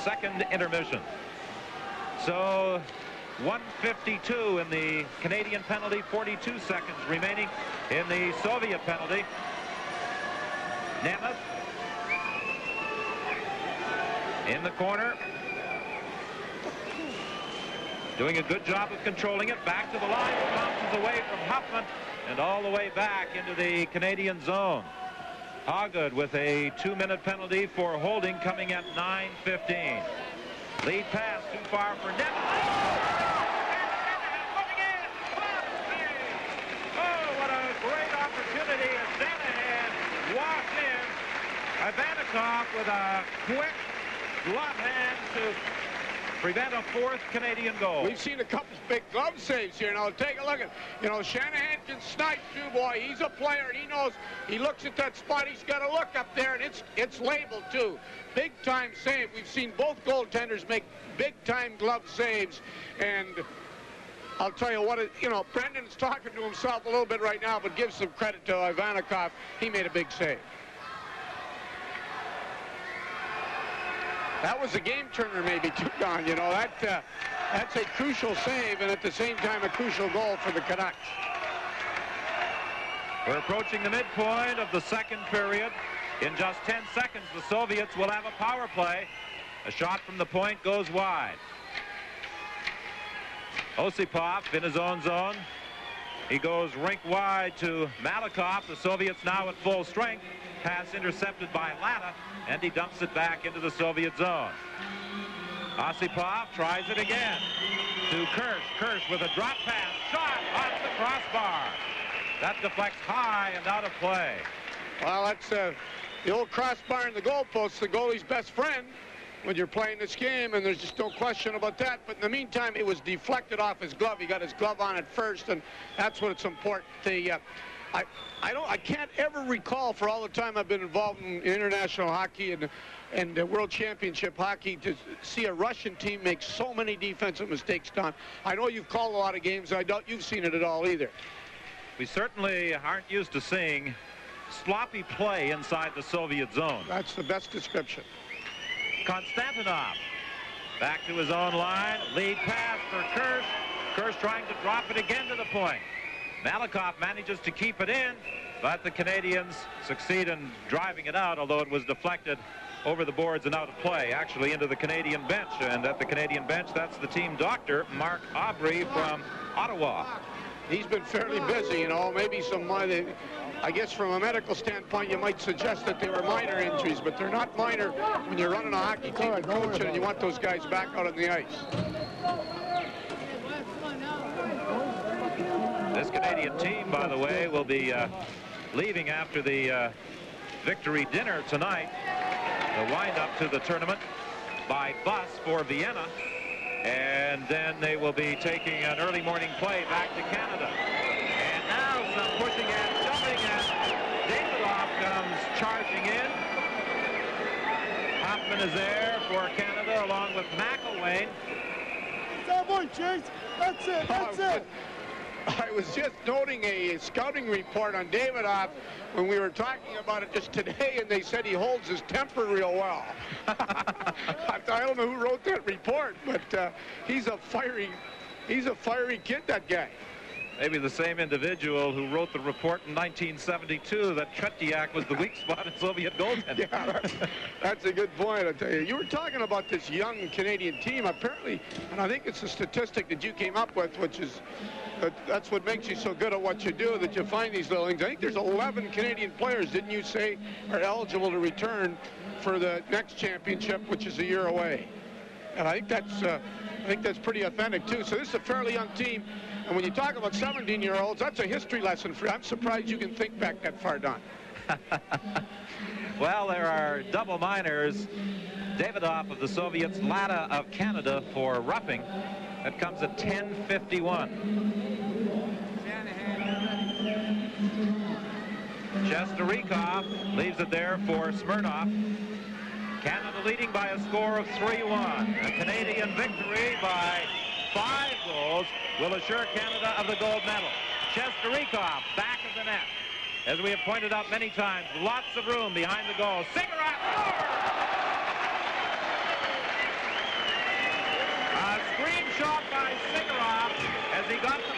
second intermission. So 1:52 in the Canadian penalty, 42 seconds remaining in the Soviet penalty. Nemeth in the corner, doing a good job of controlling it. Back to the line, bounces away from Huffman and all the way back into the Canadian zone. Hoggood with a 2-minute penalty for holding coming at 9:15. Lead pass too far for Nemeth. Oh, what a great opportunity as Shanahan walks in. Ivanikov with a quick glove hand to prevent a fourth Canadian goal. We've seen a couple big glove saves here. Now take a look at, Shanahan can snipe too, boy. He's a player, and he knows. He looks at that spot. He's got to look up there, and it's labeled too. Big time save. We've seen both goaltenders make big time glove saves, and I'll tell you what, Brendan's talking to himself a little bit right now, but give some credit to Ivanikov. He made a big save. That was a game turner, maybe, too, Don. That's a crucial save, and at the same time, a crucial goal for the Canucks. We're approaching the midpoint of the second period. In just 10 seconds, the Soviets will have a power play. A shot from the point goes wide. Osipov in his own zone. He goes rink wide to Malikov. The Soviets now at full strength. Pass intercepted by Latta, and he dumps it back into the Soviet zone. Osipov tries it again to Kirsch. Kirsch with a drop pass. Shot off the crossbar. That deflects high and out of play. Well, that's the old crossbar in the goalpost, the goalie's best friend when you're playing this game, and there's just no question about that. But in the meantime, it was deflected off his glove. He got his glove on it first, and that's what it's important. I can't ever recall, for all the time I've been involved in international hockey and World Championship hockey, to see a Russian team make so many defensive mistakes, Don. I know you've called a lot of games. I doubt you've seen it at all either. We certainly aren't used to seeing sloppy play inside the Soviet zone. That's the best description. Konstantinov back to his own line. Lead pass for Kirsch. Kirsch trying to drop it again to the point. Malikov manages to keep it in, but the Canadians succeed in driving it out, although it was deflected over the boards and out of play, actually into the Canadian bench. And at the Canadian bench, that's the team doctor, Mark Aubry from Ottawa. He's been fairly busy, maybe some, I guess from a medical standpoint, you might suggest that they were minor injuries, but they're not minor when you're running a hockey team and coaching, and you want those guys back out on the ice. This Canadian team, by the way, will be leaving after the victory dinner tonight, the wind-up to the tournament, by bus for Vienna. And then they will be taking an early morning play back to Canada. And now some pushing and jumping, and Davidoff comes charging in. Hoffman is there for Canada along with McElwain. That's it. I was just noting a scouting report on Davidoff when we were talking about it just today, and they said he holds his temper real well. I don't know who wrote that report, but he's a fiery kid, that guy. Maybe the same individual who wrote the report in 1972 that Tretiak was the weak spot in Soviet goaltending. Yeah, that's a good point, I tell you. You were talking about this young Canadian team, apparently, and I think it's a statistic that you came up with, which is that's what makes you so good at what you do, that you find these little things. I think there's 11 Canadian players, didn't you say, are eligible to return for the next championship, which is a year away. And I think that's pretty authentic too. So this is a fairly young team, and when you talk about 17-year-olds, that's a history lesson for you. I'm surprised you can think back that far, Don. Well, there are double minors. Davidoff of the Soviets, Latta of Canada for roughing. That comes at 10:51. Shesterikov leaves it there for Smirnov. Canada leading by a score of 3-1. A Canadian victory by 5 goals will assure Canada of the gold medal. Shesterikov back of the net. As we have pointed out many times, lots of room behind the goal. Sigurd scores!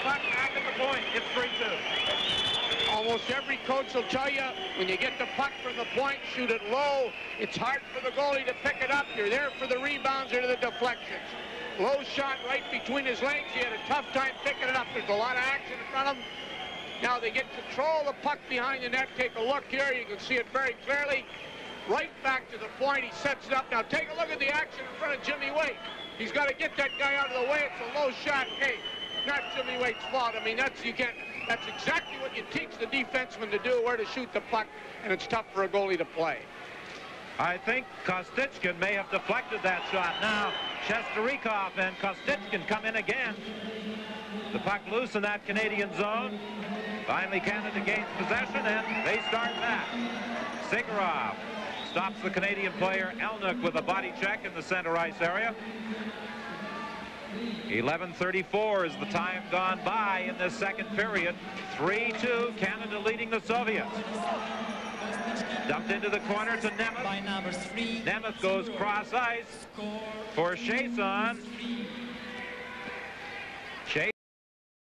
puck back at the point. It's 3-2. Almost every coach will tell you, when you get the puck from the point, shoot it low. It's hard for the goalie to pick it up. You're there for the rebounds or the deflections. Low shot right between his legs. He had a tough time picking it up. There's a lot of action in front of him. Now they get control of the puck behind the net. Take a look here. You can see it very clearly. Right back to the point. He sets it up. Now take a look at the action in front of Jimmy Waite. He's got to get that guy out of the way. It's a low shot. Hey, not Jimmy Waite's fault. I mean, that's exactly what you teach the defenseman to do, where to shoot the puck, and it's tough for a goalie to play. I think Kostichkin may have deflected that shot. Now, Shesterikov and Kostichkin come in again. The puck loose in that Canadian zone. Finally, Canada gains possession, and they start back. Sigurov stops the Canadian player Elnick with a body check in the center ice area. 11:34 is the time gone by in this second period. 3-2, Canada leading the Soviets. Dumped into the corner to Nemeth. Nemeth goes cross ice for Chiasson.